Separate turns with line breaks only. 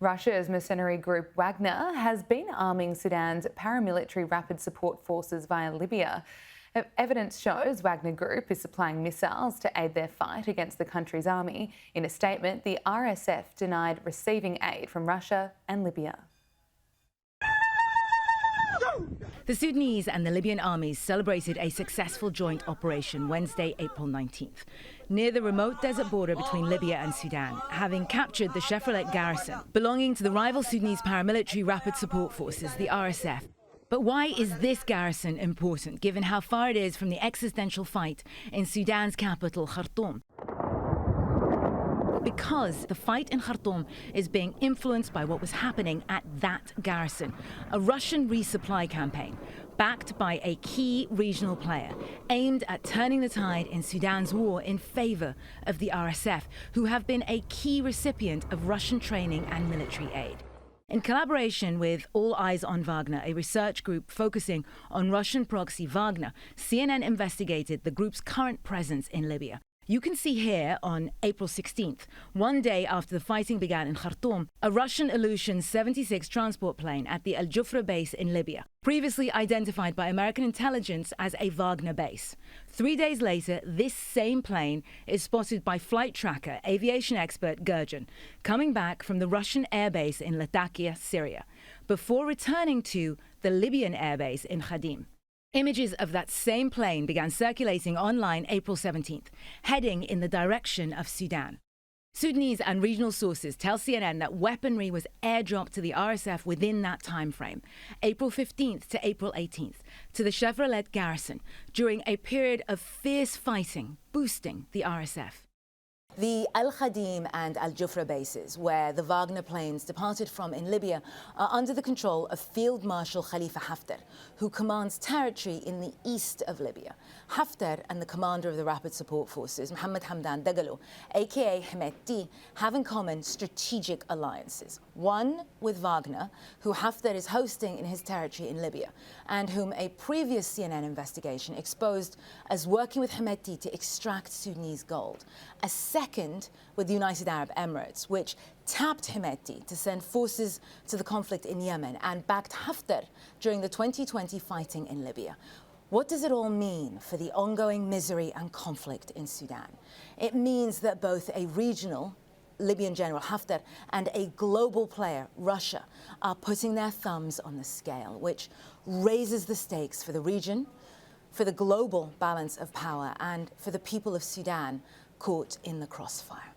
Russia's mercenary group Wagner has been arming Sudan's paramilitary rapid support forces via Libya. Evidence shows Wagner Group is supplying missiles to aid their fight against the country's army. In a statement, the RSF denied receiving aid from Russia and Libya.
The Sudanese and the Libyan armies celebrated a successful joint operation Wednesday, April 19th, near the remote desert border between Libya and Sudan, having captured the Chevrolet garrison belonging to the rival Sudanese paramilitary rapid support forces, the RSF. But why is this garrison important, given how far it is from the existential fight in Sudan's capital, Khartoum? Because the fight in Khartoum is being influenced by what was happening at that garrison, a Russian resupply campaign backed by a key regional player aimed at turning the tide in Sudan's war in favor of the RSF, who have been a key recipient of Russian training and military aid. In collaboration with All Eyes on Wagner, a research group focusing on Russian proxy Wagner, CNN investigated the group's current presence in Libya. You can see here on April 16th, one day after the fighting began in Khartoum, a Russian Ilyushin 76 transport plane at the Al Jufra base in Libya, previously identified by American intelligence as a Wagner base. 3 days later, this same plane is spotted by flight tracker aviation expert Gurjan, coming back from the Russian airbase in Latakia, Syria, before returning to the Libyan airbase in Khartoum. Images of that same plane began circulating online April 17th, heading in the direction of Sudan. Sudanese and regional sources tell CNN that weaponry was airdropped to the RSF within that time frame, April 15th to April 18th, to the Chevrolet garrison during a period of fierce fighting, boosting the RSF. The Al Khadim and Al Jufra bases, where the Wagner planes departed from in Libya, are under the control of Field Marshal Khalifa Haftar, who commands territory in the east of Libya. Haftar and the commander of the Rapid Support Forces, Mohammed Hamdan Dagalo, aka Hemeti, have in common strategic alliances. One with Wagner, who Haftar is hosting in his territory in Libya, and whom a previous CNN investigation exposed as working with Hemeti to extract Sudanese gold. A second with the United Arab Emirates, which tapped Hemeti to send forces to the conflict in Yemen and backed Haftar during the 2020 fighting in Libya. What does it all mean for the ongoing misery and conflict in Sudan? It means that both a regional Libyan General Haftar and a global player, Russia, are putting their thumbs on the scale, which raises the stakes for the region, for the global balance of power, and for the people of Sudan caught in the crossfire.